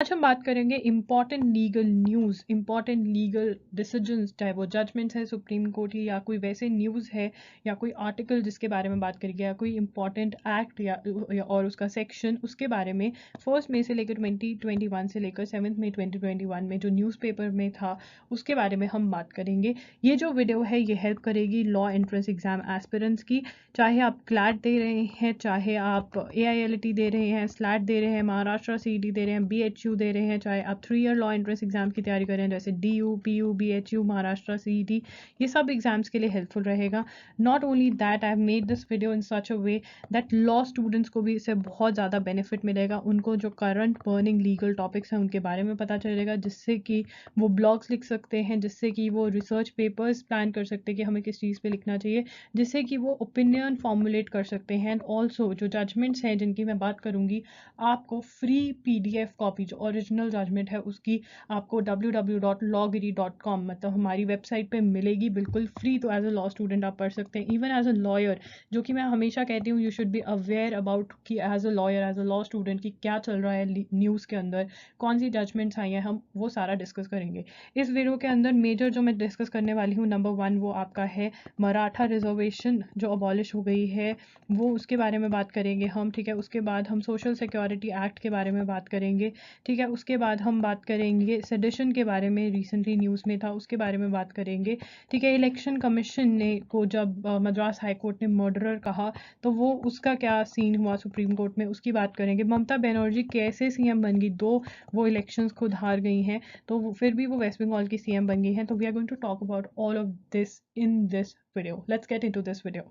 आज हम बात करेंगे important legal news, important legal decisions, चाहे वो जजमेंट्स है सुप्रीम कोर्ट की या कोई वैसे न्यूज़ है या कोई आर्टिकल जिसके बारे में बात करेंगे या कोई इंपॉर्टेंट एक्ट या और उसका सेक्शन, उसके बारे में 1 मई से लेकर 2021 से लेकर 7 मई 2021 में जो न्यूज़पेपर में था उसके बारे में हम बात करेंगे। ये जो वीडियो है ये हेल्प करेगी लॉ एंट्रेंस एग्जाम एस्पिरेंट्स की, चाहे आप क्लैट दे रहे हैं, चाहे आप AILT दे रहे हैं, स्लैट दे रहे हैं, महाराष्ट्र CET दे रहे हैं, BHU दे रहे हैं, चाहे आप 3 ईयर लॉ एंट्रेंस एग्जाम की तैयारी कर रहे हैं जैसे DU, PU, BHU, Maharashtra CET, ये सब एग्जाम्स के लिए हेल्पफुल रहेगा। Not only that, I have made this video in such a way that law students को भी इससे बहुत ज़्यादा बेनिफिट मिलेगा। उनको जो करंट बर्निंग लीगल टॉपिक्स हैं उनके बारे में पता चलेगा, जिससे कि वो ब्लॉग्स लिख सकते हैं, जिससे कि वो रिसर्च पेपर्स प्लान कर सकते हैं कि हमें किस चीज़ पे लिखना चाहिए, जिससे कि वो ओपिनियन फॉर्मुलेट कर सकते हैं। एंड ऑल्सो जो जजमेंट्स हैं जिनकी मैं बात करूंगी, आपको फ्री PDF कॉपी जो ओरिजिनल जजमेंट है उसकी आपको www.lawgiri.com मतलब हमारी वेबसाइट पे मिलेगी बिल्कुल फ्री। तो एज अ लॉ स्टूडेंट आप पढ़ सकते हैं, इवन एज अ लॉयर, जो कि मैं हमेशा कहती हूँ you should be aware about कि as a lawyer, as a law student की क्या चल रहा है न्यूज़ के अंदर, कौन सी जजमेंट्स आई हैं, हम वो सारा डिस्कस करेंगे इस वीडियो के अंदर। मेजर जो मैं डिस्कस करने वाली हूँ, नंबर 1 वो आपका है मराठा रिजर्वेशन जो अबॉलिश हो गई है, वो उसके बारे में बात करेंगे हम, ठीक है। उसके बाद हम सोशल सिक्योरिटी एक्ट के बारे में बात करेंगे, ठीक है। उसके बाद हम बात करेंगे सेडिशन के बारे में, रिसेंटली न्यूज़ में था, उसके बारे में बात करेंगे, ठीक है। इलेक्शन कमीशन ने को जब मद्रास हाई कोर्ट ने मर्डरर कहा तो वो उसका क्या सीन हुआ सुप्रीम कोर्ट में, उसकी बात करेंगे। ममता बनर्जी कैसे CM बन गई, दो वो इलेक्शंस खुद हार गई हैं तो फिर भी वो वेस्ट बंगाल की CM बन गई हैं। तो we are going to talk about all of this in this video. Let's get into this video.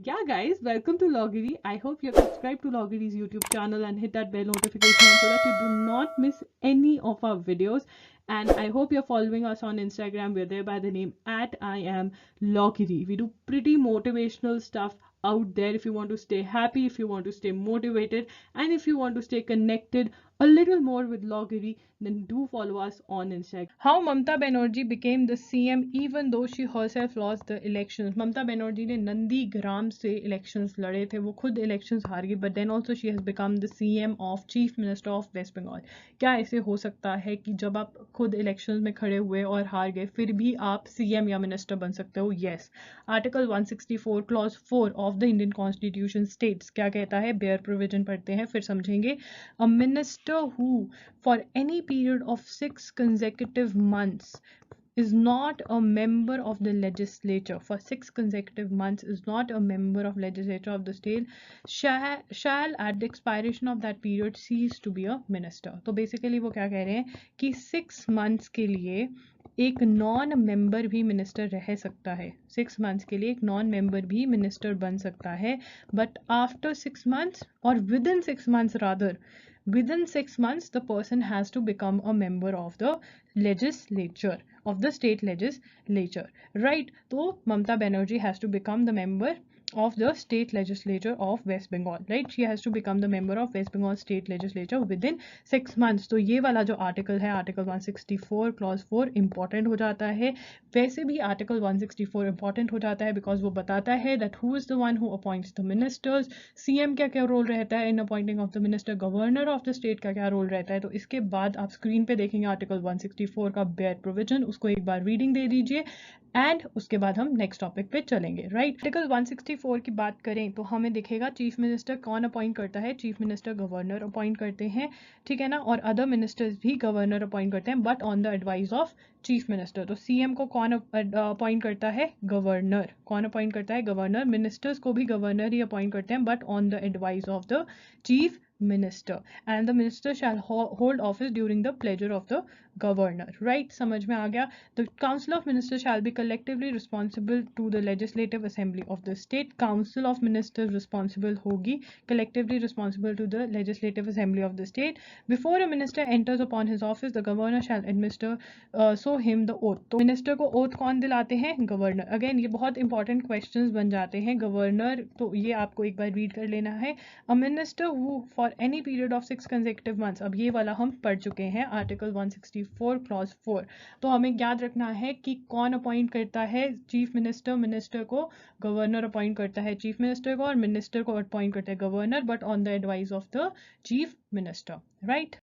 Yeah guys, welcome to Logiri. I hope you have subscribed to Logiri's YouTube channel and hit that bell notification so that you do not miss any of our videos. And I hope you're following us on Instagram. We're there by the name at I am Logiri. We do pretty motivational stuff out there if you want to stay happy, if you want to stay motivated, and if you want to stay connected a little more with Logiri, then do follow us on Instagram. How Mamta Banerjee became the CM even though she herself lost the elections. Mamta Banerjee ने नंदीग्राम से elections लड़े थे, वो खुद elections हार गई, but then also she has become the CM of Chief Minister of West Bengal. क्या ऐसे हो सकता है कि जब आप खुद elections में खड़े हुए और हार गए फिर भी आप CM या minister बन सकते हो? Yes. Article 164 Clause 4 of the Indian Constitution states, क्या कहता है, बेयर प्रोविजन पढ़ते हैं फिर समझेंगे। A minister who for any period of 6 consecutive months is not a member of the legislature, for 6 consecutive months is not a member of legislature of the state, shall at the expiration of that period cease to be a minister. तो basically वो क्या कह रहे हैं कि 6 months के लिए एक नॉन मेंबर भी मिनिस्टर रह सकता है, 6 months के लिए एक नॉन मेंबर भी मिनिस्टर बन सकता है, but after 6 months or within 6 months rather, within 6 months the person has to become a member of the legislature, of the state legislature, right? So Mamta Banerjee has to become the member of the state legislature of West Bengal, right? She has to become the member of West Bengal state legislature within 6 months. तो ये वाला जो article है, article 164 clause 4 important हो जाता है। वैसे भी आर्टिकल 164 इंपॉर्टेंट हो जाता है बिकॉज वो बताता है that who is the one who appoints the ministers, CM का क्या रोल रहता है in appointing of the minister, governor of the state का क्या रोल रहता है। तो इसके बाद आप स्क्रीन पे देखेंगे आर्टिकल 164 का बेयर प्रोविजन, उसको एक बार रीडिंग दे दीजिए एंड उसके बाद हम नेक्स्ट टॉपिक पे चलेंगे, राइट। आर्टिकल 164 की बात करें तो हमें दिखेगा चीफ मिनिस्टर कौन अपॉइंट करता है, चीफ मिनिस्टर गवर्नर अपॉइंट करते हैं, ठीक है ना, और अदर मिनिस्टर्स भी गवर्नर अपॉइंट करते हैं but on the advice of chief minister. तो CM को कौन अपॉइंट करता है, गवर्नर। कौन अपॉइंट करता है, गवर्नर। मिनिस्टर्स को भी गवर्नर ही अपॉइंट करते हैं but on the advice of the chief minister, and the minister shall hold office during the pleasure of the governor, right? समझ में आ गया। The council of ministers shall be collectively responsible to the legislative assembly of the state. council of ministers responsible होगी, collectively responsible to the legislative assembly of the state. Before a minister enters upon his office, the governor shall administer so him the oath. तो minister को oath कौन दिलाते हैं, governor. Again ये बहुत important questions बन जाते हैं, गवर्नर, तो ये आपको एक बार रीड कर लेना है। A minister who for any period of 6 consecutive months, अब ये वाला हम पढ़ चुके हैं आर्टिकल 164 क्लॉज 4। तो हमें याद रखना है कि कौन अपॉइंट करता है, चीफ मिनिस्टर, मिनिस्टर को गवर्नर अपॉइंट करता है चीफ मिनिस्टर को, और मिनिस्टर को अपॉइंट करता है governor but on the advice of the chief minister, right.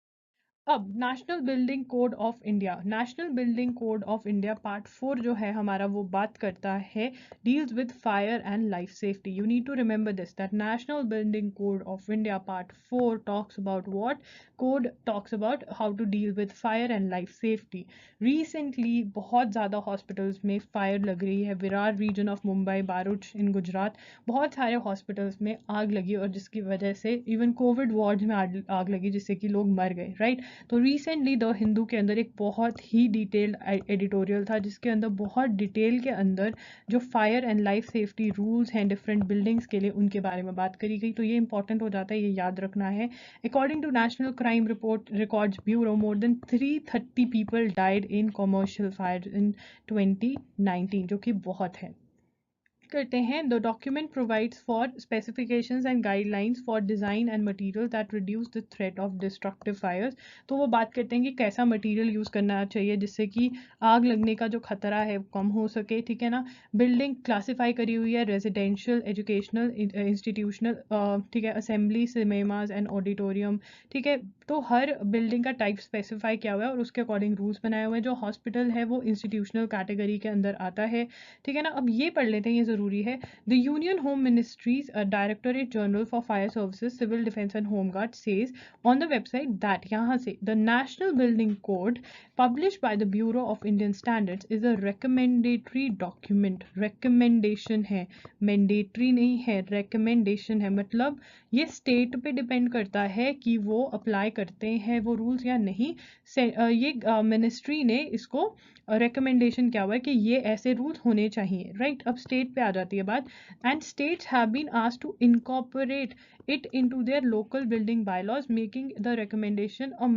अब national building code of India, national building code of India part 4 जो है हमारा, वो बात करता है deals with fire and life safety. You need to remember this, that national building code of India part 4 talks about what, code talks about how to deal with fire and life safety. Recently बहुत ज़्यादा hospitals में fire लग रही है. Virar region of Mumbai, Bharuch in Gujarat, बहुत सारे hospitals में आग लगी और जिसकी वजह से इवन कोविड वार्ड में आग लगी जिससे कि लोग मर गए, राइट. तो रिसेंटली द हिंदू के अंदर एक बहुत ही डिटेल्ड एडिटोरियल था जिसके अंदर बहुत डिटेल के अंदर जो fire and life safety rules हैं डिफरेंट बिल्डिंग्स के लिए, उनके बारे में बात करी गई. तो ये इंपॉर्टेंट हो जाता है, ये याद रखना है. According to National Crime Report Records Bureau, more than 330 people died in commercial fire in 2019, जो कि बहुत है. करते हैं, the document provides for specifications and guidelines for design and material that reduce the threat of destructive fires. तो वो बात करते हैं कि कैसा मटेरियल यूज़ करना चाहिए जिससे कि आग लगने का जो खतरा है कम हो सके, ठीक है ना. बिल्डिंग क्लासिफाई करी हुई है रेजिडेंशियल, एजुकेशनल, इंस्टीट्यूशनल, ठीक है, असेंबली, सिनेमाज एंड ऑडिटोरियम, ठीक है. तो हर बिल्डिंग का टाइप स्पेसिफाई किया हुआ है और उसके अकॉर्डिंग रूल्स बनाए हुए हैं. जो हॉस्पिटल है वो इंस्टीट्यूशनल कैटेगरी के अंदर आता है, ठीक है ना. अब ये पढ़ लेते हैं, ये ज़रूरी है. The Union Home Ministry's Directorate General for Fire Services, Civil Defence and Home Guard says on the website that, यहाँ से, the National building Code published by the Bureau of Indian Standards is a recommendatory document. recommendation है, mandatory नहीं है, recommendation है. मतलब ये state पे depend करता है कि वो अप्लाई करते हैं वो रूल्स या नहीं. ये मिनिस्ट्री ने इसको रिकमेंडेशन क्या हुआ है कि ये ऐसे रूल्स होने चाहिए, राइट. अब स्टेट पे आ जाती है बात. And states have been asked to incorporate it into their local building bylaws, making the recommendation a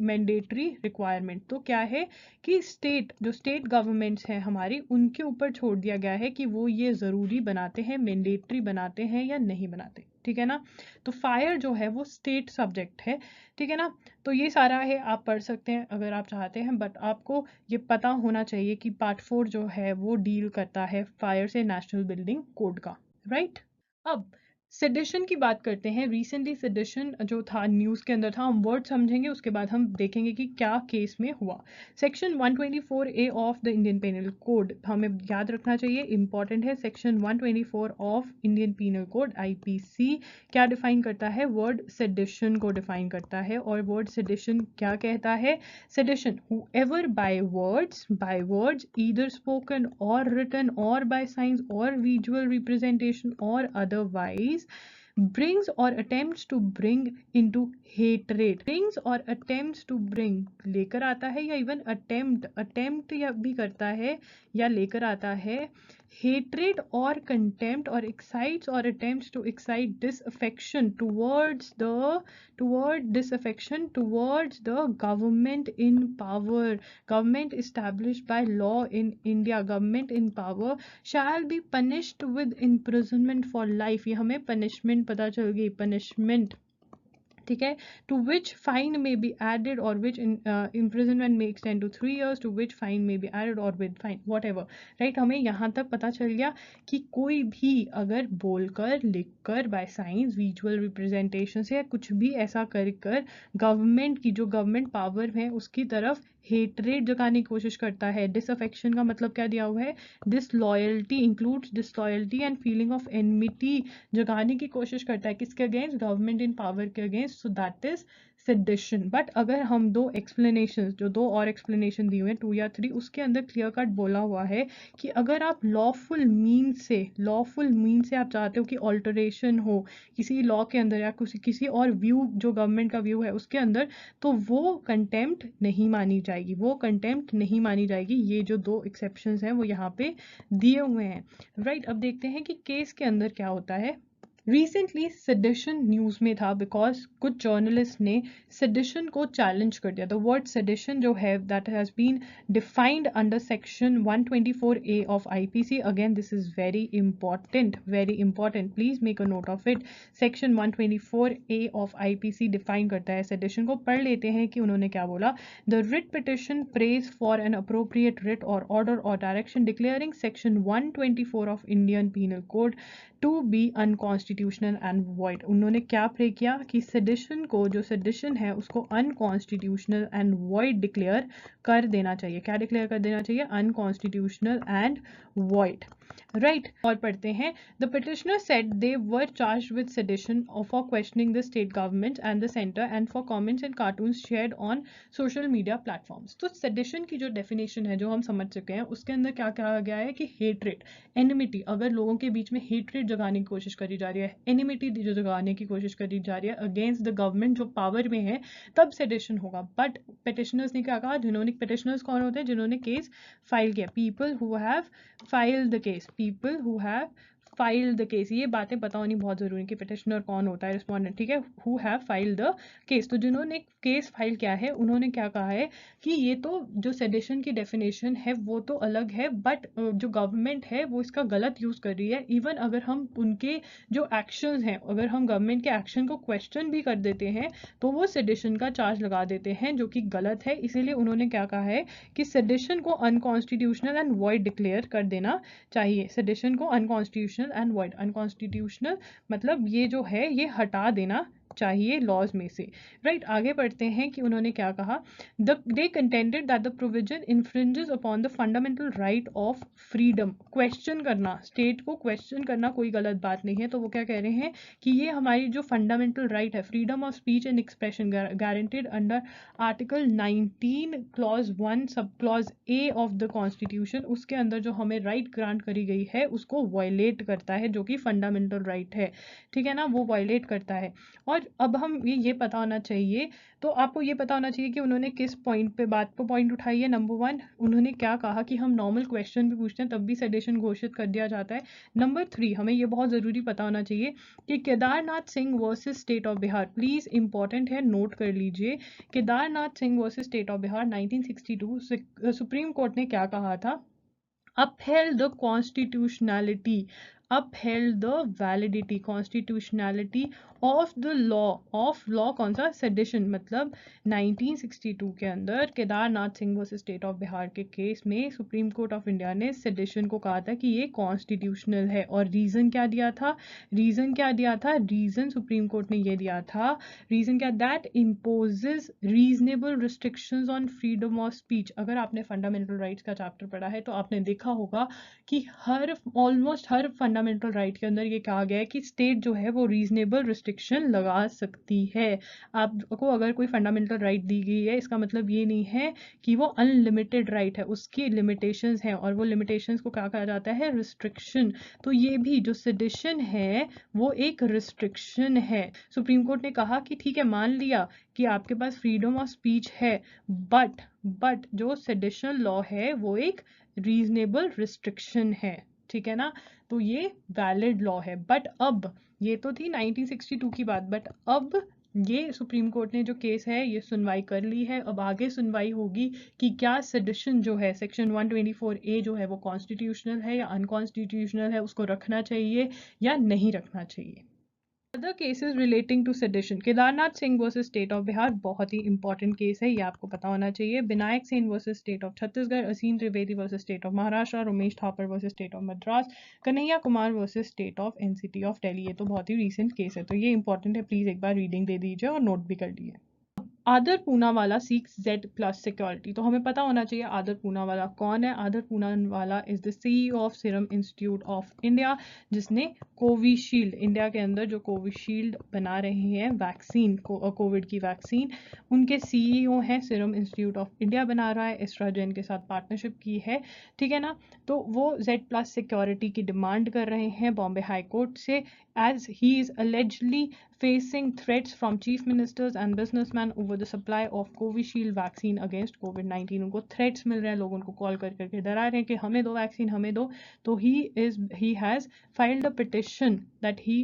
mandatory requirement. तो क्या है कि स्टेट, जो स्टेट गवर्नमेंट्स हैं हमारी, उनके ऊपर छोड़ दिया गया है कि वो ये ज़रूरी बनाते हैं, मैंडेटरी बनाते हैं या नहीं बनाते, ठीक है ना. तो फायर जो है वो स्टेट सब्जेक्ट है, ठीक है ना. तो ये सारा है, आप पढ़ सकते हैं अगर आप चाहते हैं, बट आपको ये पता होना चाहिए कि पार्ट 4 जो है वो डील करता है फायर से, नेशनल बिल्डिंग कोड का, राइट. अब सेडिशन की बात करते हैं. रिसेंटली सेडिशन जो था न्यूज़ के अंदर था, हम वर्ड समझेंगे उसके बाद हम देखेंगे कि क्या केस में हुआ. Section 124A of the Indian Penal Code हमें याद रखना चाहिए, इंपॉर्टेंट है. Section 124 of Indian Penal Code IPC क्या डिफाइन करता है, वर्ड सेडिशन को डिफाइन करता है. और वर्ड सेडिशन क्या कहता है, sedition whoever by words either spoken or written or by signs or visual representation or otherwise brings or attempts to bring into hatred. brings or attempts to bring लेकर आता है या इवन attempt या भी करता है या लेकर आता है, hatred or contempt or excites or attempts to excite disaffection towards the government in power, government established by law in India, government in power, shall be punished with imprisonment for life. ये हमें punishment पता चल गई, punishment, ठीक है. To which fine may be added or which imprisonment may extend to 3 years, to which fine may be added or with fine, whatever, right. हमें यहाँ तक पता चल गया कि कोई भी अगर बोलकर, लिखकर, बाय साइंस, विजुअल रिप्रेजेंटेशन से या कुछ भी ऐसा कर गवर्नमेंट की, जो गवर्नमेंट पावर है उसकी तरफ हेटरेट जगाने की कोशिश करता है. डिसअफेक्शन का मतलब क्या दिया हुआ है, disloyalty, includes disloyalty and feeling of enmity जगाने की कोशिश करता है, किसके अगेंस्ट, गवर्नमेंट इन पावर के against. So that is sedition. But अगर हम दो एक्सप्लेनेशन, जो दो और एक्सप्लेनेशन दिए हुए हैं 2 या 3, उसके अंदर क्लियर कट बोला हुआ है कि अगर आप लॉफुल मीन से आप चाहते हो कि ऑल्टरेशन हो किसी लॉ के अंदर या किसी और व्यू, जो गवर्नमेंट का व्यू है उसके अंदर, तो वो कंटेम्प्ट नहीं मानी जाएगी. ये जो 2 एक्सेप्शंस हैं वो यहाँ पे दिए हुए हैं, राइट. अब देखते हैं कि केस के अंदर क्या होता है. रिसेंटली सेडिशन न्यूज़ में था बिकॉज कुछ जर्नलिस्ट ने सेडिशन को चैलेंज कर दिया. द वर्ड सेडिशन जो है that has been defined under section 124A of IPC. Again this is very important, please make a note of it. Section 124A of IPC define करता है sedition को. पढ़ लेते हैं कि उन्होंने क्या बोला. The writ petition prays for an appropriate writ or order or direction declaring section 124 of Indian Penal Code to be unconstitutional unconstitutional and void. उन्होंने क्या प्रे किया कि सेडिशन को, जो सेडिशन है उसको अनकॉन्स्टिट्यूशनल एंड वॉइड डिक्लेयर कर देना चाहिए। क्या डिक्लेयर कर देना चाहिए? Unconstitutional and void, right. और पढ़ते हैं, the petitioner said they were charged with sedition for questioning the state government and the centre and for comments and cartoons shared on social media platforms. तो sedition की जो definition है, जो हम समझ चुके हैं, उसके अंदर क्या कहा गया है कि हेट्रेड, एनिमिटी, अगर लोगों के बीच में हेट्रेड जगाने की कोशिश करी जा रही है, एनिमिटी जो जगाने की कोशिश करी जा रही है अगेंस्ट द गवर्नमेंट जो पावर में है, तब सेडिशन होगा। बट पिटिशनर्स ने क्या कहा? जिन्होंने, पिटिशनर्स कौन होते हैं? जिन्होंने केस फाइल किया, people who have file the case, people who have file the case. ये बातें पता होनी बहुत जरूरी है कि पिटिशनर कौन होता है, रिस्पोंडेंट, ठीक है, who have file the case. तो जिन्होंने केस फाइल किया है उन्होंने क्या कहा है कि ये तो जो सेडिशन की डेफिनेशन है वो तो अलग है, बट जो गवर्नमेंट है वो इसका गलत यूज कर रही है। इवन अगर हम उनके जो एक्शंस हैं, अगर हम गवर्नमेंट के एक्शन को क्वेश्चन भी कर देते हैं तो वो सेडिशन का चार्ज लगा देते हैं, जो कि गलत है। इसीलिए उन्होंने क्या कहा है कि सेडिशन को अनकॉन्स्टिट्यूशनल एंड वॉइड डिक्लेयर कर देना चाहिए। सेडिशन को अनकॉन्स्टिट्यूशनल एंड वॉइड, अनकॉन्स्टिट्यूशनल मतलब ये जो है ये हटा देना चाहिए लॉज में से, राइट। आगे बढ़ते हैं कि उन्होंने क्या कहा, they contended that the provision infringes upon the fundamental right of freedom. Question करना, स्टेट को क्वेश्चन करना कोई गलत बात नहीं है। तो वो क्या कह रहे हैं कि ये हमारी जो फंडामेंटल राइट है, freedom of speech and expression guaranteed under article 19 clause 1 sub clause A of the constitution, उसके अंदर जो हमें राइट ग्रांट करी गई है उसको वायलेट करता है, जो कि फंडामेंटल राइट है, ठीक है ना, वो वायलेट करता है। और अब हम ये पता होना चाहिए, तो आपको ये पता होना चाहिए कि उन्होंने किस पॉइंट पे बात को पॉइंट उठाई है। नंबर 1, उन्होंने क्या कहा कि हम नॉर्मल क्वेश्चन भी पूछते हैं तब भी सेडिशन घोषित कर दिया जाता है। नंबर 3, हमें ये बहुत ज़रूरी पता होना चाहिए कि Kedarnath Singh versus State of Bihar, please important है, नोट कर लीजिए। Kedarnath Singh versus State of Bihar 1962, supreme court ने क्या कहा था? upheld the constitutionality, upheld the validity, constitutionality of the law, of law कौन सा? सेडिशन। मतलब 1962 के अंदर Kedarnath Singh versus State of Bihar के केस में सुप्रीम कोर्ट ऑफ इंडिया ने सेडिशन को कहा था कि ये कॉन्स्टिट्यूशनल है। और रीज़न क्या दिया था? रीज़न क्या दिया था? रीज़न सुप्रीम कोर्ट ने ये दिया था, रीज़न क्या? That imposes reasonable restrictions on freedom of speech. अगर आपने फंडामेंटल राइट्स का चैप्टर पढ़ा है तो आपने देखा होगा कि ऑलमोस्ट हर फंडामेंटल राइट के अंदर ये कहा गया है कि स्टेट जो है वो रीजनेबल रिस्ट्रिक्शन लगा सकती है। आपको अगर कोई फंडामेंटल राइट दी गई है, इसका मतलब ये नहीं है कि वो अनलिमिटेड राइट है, उसकी लिमिटेशंस हैं, और वो लिमिटेशंस को क्या कहा जाता है? रिस्ट्रिक्शन। तो ये भी जो सेडिशन है वो एक रिस्ट्रिक्शन है। सुप्रीम कोर्ट ने कहा कि ठीक है, मान लिया कि आपके पास फ्रीडम ऑफ स्पीच है, बट जो सेडिशन लॉ है वो एक रीजनेबल रिस्ट्रिक्शन है, ठीक है ना, तो ये वैलिड लॉ है। बट अब ये तो थी 1962 की बात, बट अब ये सुप्रीम कोर्ट ने जो केस है ये सुनवाई कर ली है। अब आगे सुनवाई होगी कि क्या सेडिशन जो है, सेक्शन 124A जो है वो कॉन्स्टिट्यूशनल है या अनकॉन्स्टिट्यूशनल है, उसको रखना चाहिए या नहीं रखना चाहिए। Other cases relating to sedition, Kedarnath Singh versus State of Bihar बहुत ही इंपॉर्टेंट केस है, ये आपको पता होना चाहिए। Vinayak Sen versus State of Chhattisgarh, Aseem Trivedi versus State of Maharashtra, Umesh Thapar versus State of Madras, Kanhaiya Kumar versus State of NCT of Delhi. ये तो बहुत ही रीसेंट केस है, तो ये इंपॉर्टेंट है, प्लीज एक बार रीडिंग दे दीजिए और नोट भी कर लीजिए। आदर पूनावाला सीक्स Z+ सिक्योरिटी, तो हमें पता होना चाहिए आदर पूनावाला कौन है। आदर Poonawalla is the CEO of serum institute of India, जिसने कोविशील्ड, इंडिया के अंदर जो कोविशील्ड बना रहे हैं वैक्सीन, कोविड की वैक्सीन, उनके CEO हैं। सीरम इंस्टीट्यूट ऑफ इंडिया बना रहा है, एस्ट्राजेन के साथ पार्टनरशिप की है, ठीक है ना। तो वो Z+ सिक्योरिटी की डिमांड कर रहे हैं बॉम्बे हाई कोर्ट से, as he is allegedly facing threats from chief ministers and businessmen over the supply of Covishield vaccine against COVID-19। उनको थ्रेट्स मिल रहे हैं, लोग उनको कॉल कर करके डरा रहे हैं कि हमें दो वैक्सीन, हमें दो। तो he has filed a petition that he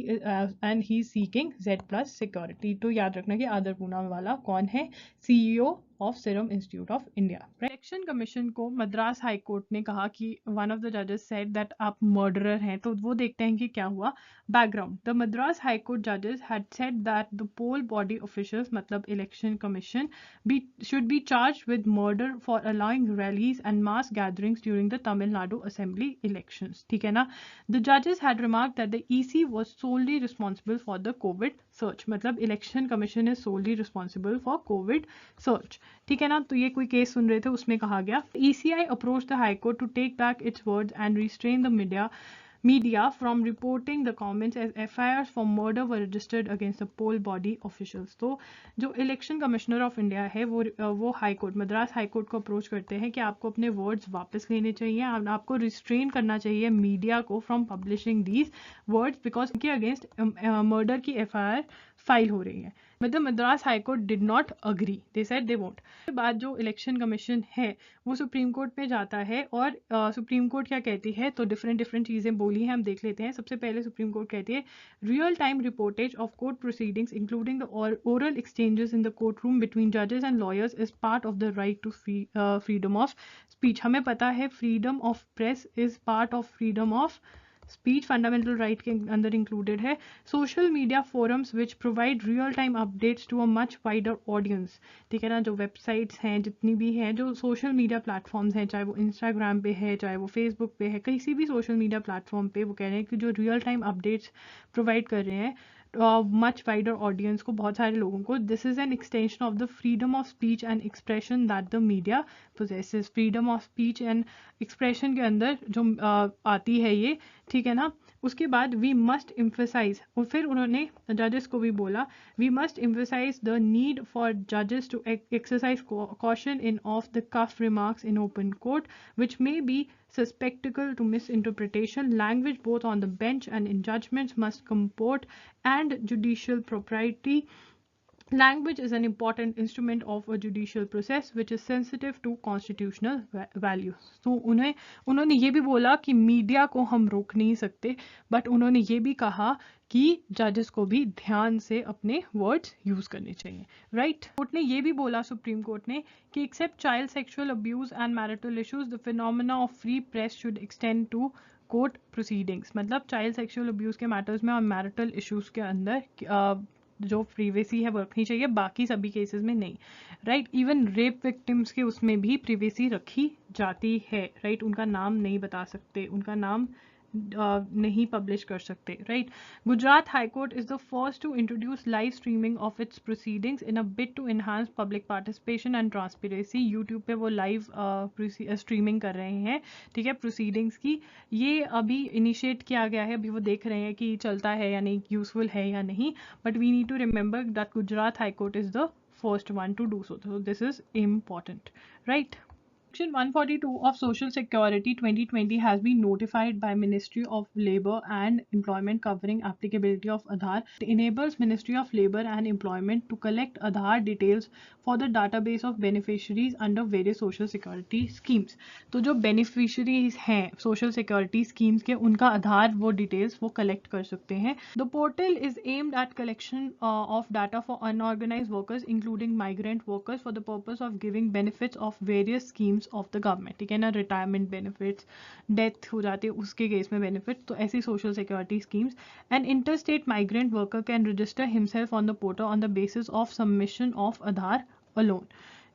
and he is seeking Z+ security. तो याद रखना कि आदर पूनावाला कौन है? CEO of Serum Institute of India. Election commission को मद्रास हाई कोर्ट ने कहा कि वन ऑफ द जजेस सेड दैट आप मर्डरर हैं, तो वो देखते हैं कि क्या हुआ background. The Madras high court जजेस had said that the poll body officials मतलब election commission should be charged with murder for allowing rallies and mass gatherings during the Tamil Nadu Assembly elections. ठीक है ना. The judges had remarked that the EC was solely responsible for the COVID surge. मतलब election commission is solely responsible for COVID surge. ठीक है ना. तो ये कोई केस सुन रहे थे, उसमें कहा गया ECI approached the High Court to take back its words and restrain the media from reporting the comments as FIRs for murder were registered against the poll body officials. तो जो इलेक्शन कमिश्नर ऑफ इंडिया है वो high court Madras high court को approach करते हैं कि आपको अपने वर्ड्स वापस लेने चाहिए, आपको रिस्ट्रेन करना चाहिए मीडिया को from publishing these words because उनके अगेंस्ट मर्डर की FIR फाइल हो रही है. मतलब Madras high court did not agree, they said they won't. उसके बाद जो इलेक्शन कमीशन है वो सुप्रीम कोर्ट में जाता है और सुप्रीम कोर्ट क्या कहती है, तो डिफरेंट चीज़ें बोली हैं, हम देख लेते हैं. सबसे पहले सुप्रीम कोर्ट कहती है real time reportage of court proceedings including the oral exchanges in the court room between जजेस and lawyers is part of the right to freedom of speech. हमें पता है freedom of press is part of freedom of speech, fundamental right के अंदर included है. Social media forums which provide real time updates to a much wider audience. ठीक है ना. जो वेबसाइट्स हैं जितनी भी हैं, जो सोशल मीडिया प्लेटफॉर्म्स हैं, चाहे वो इंस्टाग्राम पे है, चाहे वो फेसबुक पे है, किसी भी सोशल मीडिया प्लेटफॉर्म पे वो कह रहे हैं कि जो रियल टाइम अपडेट्स प्रोवाइड कर रहे हैं मच वाइडर ऑडियंस को, बहुत सारे लोगों को, this is an extension of the freedom of speech and expression that the media possesses. Freedom of speech and expression के अंदर जो आती है ये. ठीक है ना. उसके बाद वी मस्ट एम्फसाइज, और फिर उन्होंने जजेस को भी बोला we must emphasise the need for जजेस to exercise caution in off the cuff remarks in open court which may be susceptible to misinterpretation. Language both on the bench and in judgments must comport and judicial propriety. Language is an important instrument of a judicial process which is sensitive to constitutional values. तो उन्होंने ये भी बोला कि media को हम रोक नहीं सकते, बट उन्होंने ये भी कहा कि जजेस को भी ध्यान से अपने वर्ड्स यूज करने चाहिए. राइट. कोर्ट ने ये भी बोला, सुप्रीम कोर्ट ने, कि except child sexual abuse and marital issues the phenomena of free press should extend to court proceedings. मतलब चाइल्ड सेक्सुअल अब्यूज के मैटर्स में और मैरिटल इश्यूज के अंदर जो प्रिवेसी है वो रखनी चाहिए, बाकी सभी केसेस में नहीं. राइट. इवन रेप विक्टिम्स के उसमें भी प्रिवेसी रखी जाती है. राइट. उनका नाम नहीं बता सकते, उनका नाम नहीं पब्लिश कर सकते. Right. Gujarat High Court is the first to introduce live streaming of its proceedings in a bit to enhance public participation and transparency. YouTube पे वो लाइव स्ट्रीमिंग कर रहे हैं. ठीक है. प्रोसीडिंग्स की ये अभी इनिशिएट किया गया है, अभी वो देख रहे हैं कि चलता है या नहीं, यूजफुल है या नहीं, but we need to remember that Gujarat High Court is the first one to do so. So this is important. Right. Section 142 of Social Security 2020 has been notified by Ministry of Labour and Employment covering applicability of Aadhaar. It enables Ministry of Labour and Employment to collect Aadhaar details for the database of beneficiaries under various social security schemes. तो जो beneficiaries हैं social security schemes के, उनका आधार वो details वो collect कर सकते हैं. The portal is aimed at collection of data for unorganized workers including migrant workers for the purpose of giving benefits of various schemes of the government. ठीक है ना. रिटायरमेंट बेनिफिट्स, डेथ हो जाती है उसके केस में बेनिफिट, तो ऐसी social security schemes. And interstate migrant worker can register himself on the portal on the basis of submission of Aadhaar alone.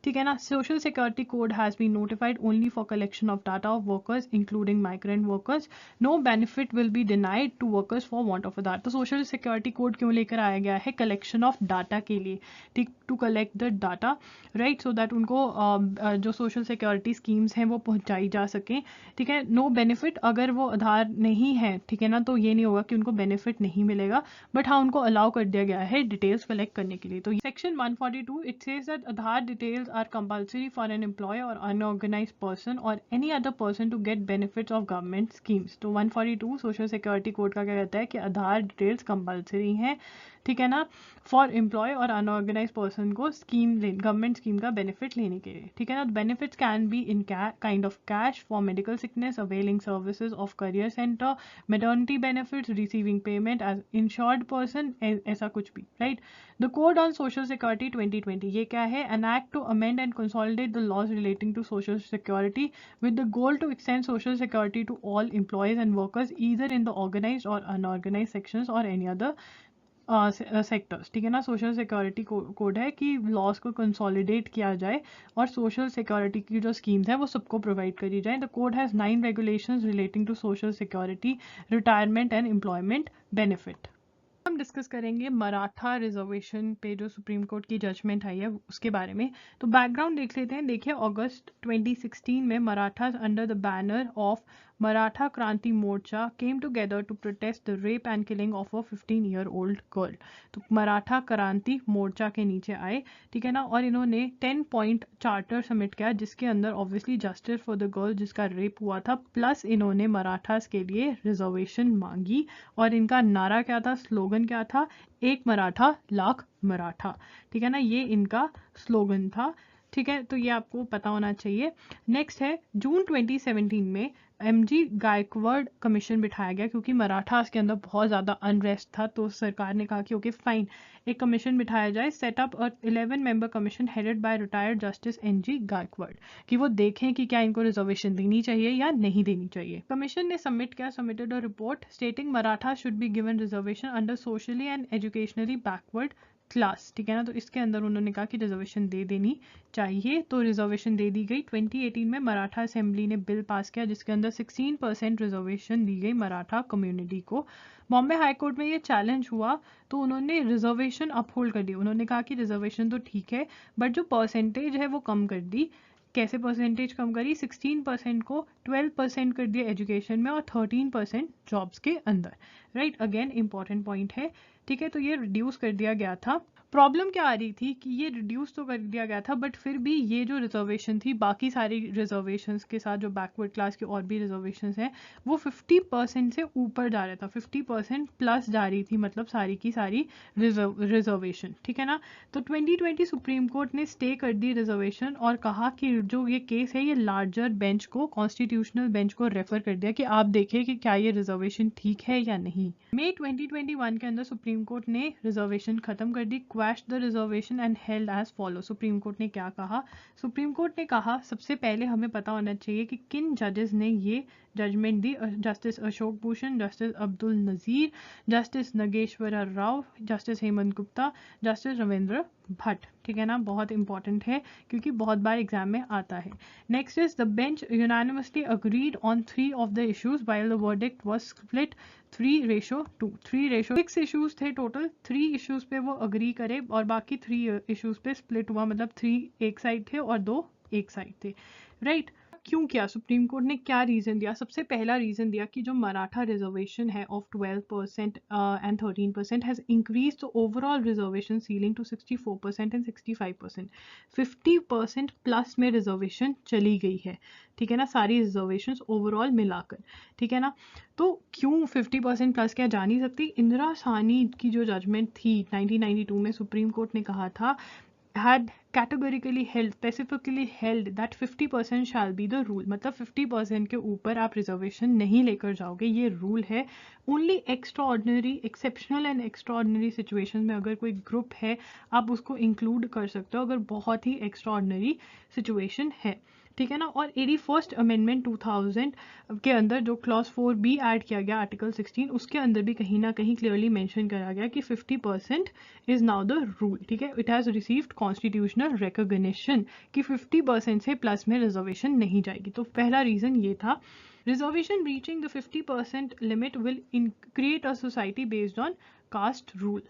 ठीक है ना. Social security code has been notified only for collection of data of workers including migrant workers. No benefit will be denied to workers for want of Aadhaar. तो social security code क्यों लेकर आया गया है? Collection of data के लिए. ठीक. To collect the data. Right. So that उनको जो सोशल सिक्योरिटी स्कीम्स हैं वो पहुंचाई जा सकें. ठीक है. नो बेनिफिट, अगर वो आधार नहीं है, ठीक है ना, तो ये नहीं होगा कि उनको बेनिफिट नहीं मिलेगा, बट हाँ उनको अलाउ कर दिया गया है डिटेल्स कलेक्ट करने के लिए. तो section 142 it says that Aadhaar details are compulsory for an employer or unorganized person or any other person to get benefits of government schemes. तो 142 सोशल सिक्योरिटी कोड का क्या कहता है कि आधार डिटेल्स कंपलसरी हैं. ठीक है ना, फॉर एम्प्लॉय और अनऑर्गेनाइज पर्सन को गवर्नमेंट स्कीम का बेनिफिट लेने के लिए, ठीक है ना। Benefits can be in kind of cash for medical sickness, availing services of career centre, maternity benefits, receiving payment as insured person, ऐसा कुछ भी, right. The code on social security 2020, ये क्या है? An act to amend and consolidate the laws relating to social security with the goal to extend social security to all employees and workers either in the organized or unorganized sections or any other sectors, ठीक है ना। Social security code है कि loss को consolidate किया जाए और social security की जो स्कीम्स है वो सबको प्रोवाइड करी जाए। The code has 9 regulations relating to social security, retirement and employment benefit. हम डिस्कस करेंगे मराठा रिजर्वेशन पे जो सुप्रीम कोर्ट की जजमेंट आई है उसके बारे में। तो बैकग्राउंड देख लेते हैं। देखिए, अगस्त 2016 में Marathas under the banner of Maratha Kranti Morcha came together to protest the rape and killing of a 15-year-old girl. तो मराठा क्रांति मोर्चा के नीचे आए, ठीक है ना, और इन्होंने 10 पॉइंट चार्टर सबमिट किया जिसके अंदर obviously justice for the girl जिसका रेप हुआ था, प्लस इन्होंने मराठास के लिए रिजर्वेशन मांगी। और इनका नारा क्या था, स्लोगन क्या था? एक मराठा लाख मराठा, ठीक है ना, ये इनका स्लोगन था, ठीक है। तो ये आपको पता होना चाहिए। नेक्स्ट है जून 2017 में एमजी गायकवाड़ कमीशन बिठाया गया क्योंकि मराठास के अंदर बहुत ज़्यादा अनरेस्ट था, तो सरकार ने कहा कि ओके फाइन, एक कमीशन बिठाया जाए, सेटअप और 11 member commission headed by retired justice N G Gaikwad, कि वो देखें कि क्या इनको रिजर्वेशन देनी चाहिए या नहीं देनी चाहिए। कमीशन ने submitted a report स्टेटिंग Maratha should be given reservation under socially and educationally backward class, ठीक है ना। तो इसके अंदर उन्होंने कहा कि रिजर्वेशन दे देनी चाहिए, तो रिजर्वेशन दे दी गई। 2018 में मराठा असेंबली ने बिल पास किया जिसके अंदर 16% रिजर्वेशन दी गई मराठा कम्युनिटी को। बॉम्बे हाई कोर्ट में ये चैलेंज हुआ तो उन्होंने रिजर्वेशन अपहोल्ड कर दी। उन्होंने कहा कि रिजर्वेशन तो ठीक है बट जो परसेंटेज है वो कम कर दी। कैसे परसेंटेज कम करी? 16% को 12% कर दिया एजुकेशन में और 13% जॉब्स के अंदर, राइट। अगेन इंपॉर्टेंट पॉइंट है, ठीक है। तो ये रिड्यूस कर दिया गया था। प्रॉब्लम क्या आ रही थी कि ये रिड्यूस तो कर दिया गया था बट फिर भी ये जो रिजर्वेशन थी बाकी सारी रिजर्वेशंस के साथ जो बैकवर्ड क्लास की और भी रिजर्वेशंस हैं वो 50% से ऊपर जा रहा था, 50% प्लस जा रही थी, मतलब सारी की सारी रिजर्वेशन, ठीक है ना। तो 2020 सुप्रीम कोर्ट ने स्टे कर दी रिजर्वेशन और कहा कि जो ये केस है ये लार्जर बेंच को, कॉन्स्टिट्यूशनल बेंच को रेफर कर दिया कि आप देखें कि क्या ये रिजर्वेशन ठीक है या नहीं। मई 2021 के अंदर सुप्रीम कोर्ट ने रिजर्वेशन खत्म कर दी, quash the reservation and held as follow. Supreme court ने क्या कहा? सुप्रीम कोर्ट ने कहा सबसे पहले हमें पता होना चाहिए कि किन जजेस ने ये जजमेंट दी। Justice Ashok Bhushan, justice Abdul Nazeer, justice Nageswara Rao, justice Hemant Gupta, justice Ravindra Bhat, ठीक है ना। बहुत इंपॉर्टेंट है क्योंकि बहुत बार एग्जाम में आता है। Next is the bench unanimously agreed on 3 of the issues while the verdict was split 3:2। 6 issues थे टोटल, 3 इश्यूज पे वो अग्री करे और बाकी 3 इश्यूज पे स्प्लिट हुआ, मतलब 3 एक साइड थे और 2 एक साइड थे, राइट। क्यों किया? सुप्रीम कोर्ट ने क्या रीजन दिया? सबसे पहला रीजन दिया कि जो मराठा रिजर्वेशन है of 12% and 13% has increase the overall reservation ceiling to 64% and 65%। 50% plus में रिजर्वेशन चली गई है, ठीक है ना, सारी रिजर्वेशन ओवरऑल मिलाकर, ठीक है ना। तो क्यों 50% प्लस क्या जा नहीं सकती? इंदिरा साहनी की जो जजमेंट थी 1992 में सुप्रीम कोर्ट ने कहा था had categorically held, specifically held that 50% shall be the rule, मतलब 50% के ऊपर आप रिजर्वेशन नहीं लेकर जाओगे, ये रूल है। Only extraordinary, exceptional and extraordinary situation में अगर कोई ग्रुप है आप उसको इंक्लूड कर सकते हो अगर बहुत ही एक्स्ट्राऑर्डिनरी सिचुएशन है, ठीक है ना। और 81st अमेंडमेंट 2000 के अंदर जो क्लॉज 4B ऐड किया गया आर्टिकल 16 उसके अंदर भी कहीं ना कहीं क्लियरली मेंशन करा गया कि 50% इज नाउ द रूल, ठीक है। It has received constitutional recognition कि 50% से प्लस में रिजर्वेशन नहीं जाएगी। तो पहला रीज़न ये था। Reservation reaching the 50% limit will create a society based on caste rule.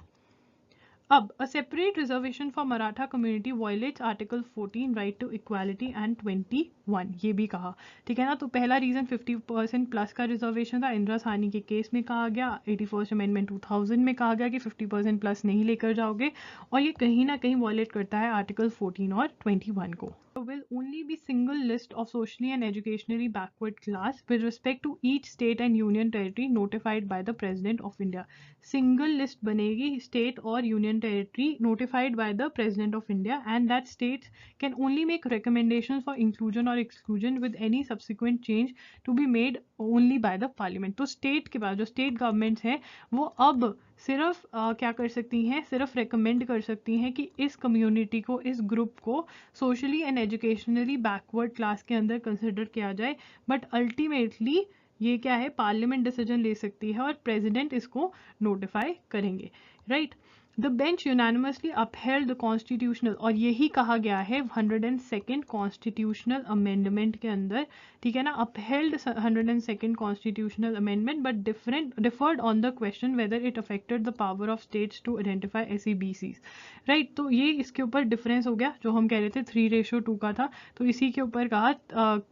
अब a separate reservation for Maratha community violates article 14 right to equality and 21, ये भी कहा, ठीक है ना। तो पहला रीजन 50% प्लस का रिजर्वेशन था, इंदिरा साहनी के केस में कहा गया, 81st अमेंडमेंट 2000 में कहा गया कि 50% प्लस नहीं लेकर जाओगे और ये कहीं ना कहीं वायलेट करता है आर्टिकल 14 और 21 को। Will only be single list of socially and educationally backward class with respect to each state and union territory notified by the President of India. Single list बनेगी state और union territory notified by the President of India, and that states can only make recommendations for inclusion or exclusion with any subsequent change to be made only by the Parliament. तो state के बाद जो state governments हैं वो अब सिर्फ क्या कर सकती हैं, सिर्फ रिकमेंड कर सकती हैं कि इस कम्युनिटी को, इस ग्रुप को socially and educationally backward class के अंदर कंसिडर किया जाए, बट अल्टीमेटली ये क्या है, पार्लियामेंट डिसीजन ले सकती है और प्रेसिडेंट इसको नोटिफाई करेंगे, right. The bench unanimously upheld the constitutional, और यही कहा गया है 102nd कॉन्स्टिट्यूशनल अमेंडमेंट के अंदर, ठीक है ना, upheld 102nd constitutional amendment but differed on the question whether it affected the power of states to identify SEBCs, right. तो ये इसके ऊपर डिफरेंस हो गया, जो हम कह रहे थे 3:2 का था, तो इसी के ऊपर कहा,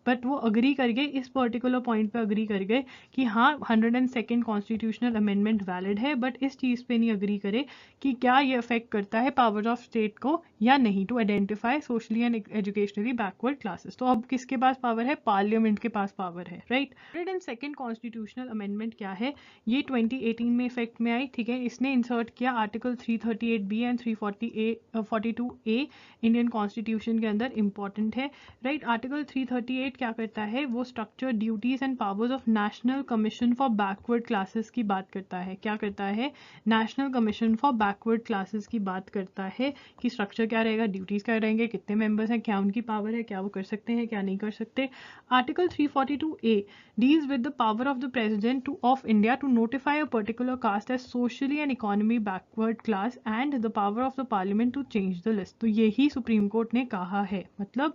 बट वो अग्री कर गए, इस पर्टिकुलर पॉइंट पे अग्री कर गए कि हाँ 102nd कॉन्स्टिट्यूशनल अमेंडमेंट वैलिड है, बट इस चीज़ पे नहीं अग्री करे कि क्या ये अफेक्ट करता है पावर ऑफ स्टेट को या नहीं, to identify socially and educationally backward classes. तो अब किसके पास पावर है, पार्लियामेंट के पास पावर है, राइट। 102nd कॉन्स्टिट्यूशनल अमेंडमेंट क्या है, ये 2018 में इफेक्ट में आई, ठीक है। इसने इंसर्ट किया article 338B and 342A Indian constitution के अंदर, इंपॉर्टेंट है, राइट। आर्टिकल 338 क्या करता है, वो structure, duties and powers of national Commission for Backward classes की बात करता है। क्या करता है, national Commission for Backward classes की बात करता है कि स्ट्रक्चर क्या रहेगा, ड्यूटीज क्या रहेंगे, कितने मेंबर्स हैं, क्या उनकी पावर है, क्या वो कर सकते हैं, क्या नहीं कर सकते। Article 342A deals with the power of the president of India to notify a particular caste as socially and economically backward class and the power of the parliament to change the list। तो यही supreme court ने कहा है, मतलब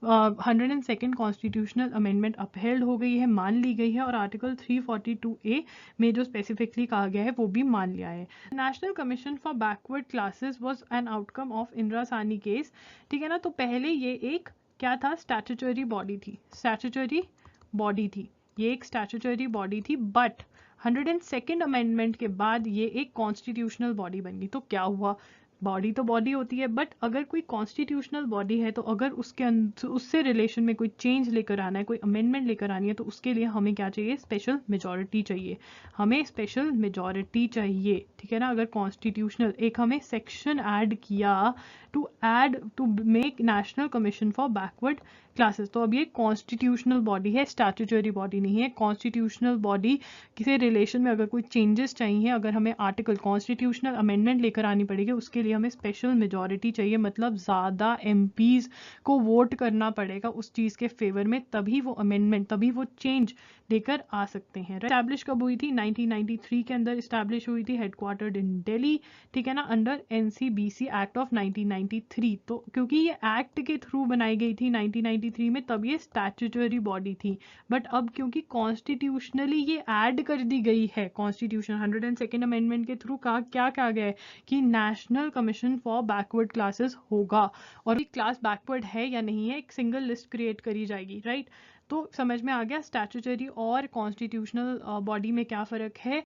102nd constitutional amendment upheld हो गई है, मान ली गई है, और आर्टिकल 342A में जो स्पेसिफिकली कहा गया है वो भी मान लिया है। National Commission for Backward classes was an outcome of Indira Sahni case, ठीक है ना। तो पहले ये एक क्या था, स्टैट्यूटरी बॉडी थी, स्टैट्यूटरी बॉडी थी, ये एक स्टैट्यूटरी बॉडी थी, बट 102nd अमेंडमेंट के बाद ये एक कॉन्स्टिट्यूशनल बॉडी बन गई। तो क्या हुआ, बॉडी तो बॉडी होती है, बट अगर कोई कॉन्स्टिट्यूशनल बॉडी है तो अगर उससे रिलेशन में कोई चेंज लेकर आना है, कोई अमेंडमेंट लेकर आनी है, तो उसके लिए हमें क्या चाहिए, स्पेशल मेजॉरिटी चाहिए, हमें स्पेशल मेजॉरिटी चाहिए, ठीक है ना। अगर कॉन्स्टिट्यूशनल एक हमें सेक्शन ऐड किया to make National Commission for Backward classes, तो अब ये कॉन्स्टिट्यूशनल बॉडी है, स्टैट्यूटरी बॉडी नहीं है। कॉन्स्टिट्यूशनल बॉडी किसी रिलेशन में अगर कोई चेंजेस चाहिए, अगर हमें आर्टिकल कॉन्स्टिट्यूशनल अमेंडमेंट लेकर आनी पड़ेगी, उसके लिए हमें स्पेशल मेजॉरिटी चाहिए, मतलब ज़्यादा MPs को वोट करना पड़ेगा उस चीज़ के फेवर में, तभी वो अमेंडमेंट, तभी वो चेंज लेकर आ सकते हैं। स्टैब्लिश कब हुई थी, 1993 के अंदर स्टैब्लिश हुई थी, हेडक्वार्टर्ड इन दिल्ली, ठीक है ना, अंडर NCBC एक्ट ऑफ 1993। तो क्योंकि ये एक्ट के थ्रू बनाई गई थी 1993 में, तब ये स्टैट्यूटरी बॉडी थी, बट अब क्योंकि कॉन्स्टिट्यूशनली ये ऐड कर दी गई है, कॉन्स्टिट्यूशन 102nd अमेंडमेंट के थ्रू क्या कहा गया है कि national Commission for Backward classes होगा, और क्लास बैकवर्ड है या नहीं है, एक सिंगल लिस्ट क्रिएट करी जाएगी, राइट। तो समझ में आ गया स्टैट्यूटरी और कॉन्स्टिट्यूशनल बॉडी में क्या फ़र्क है।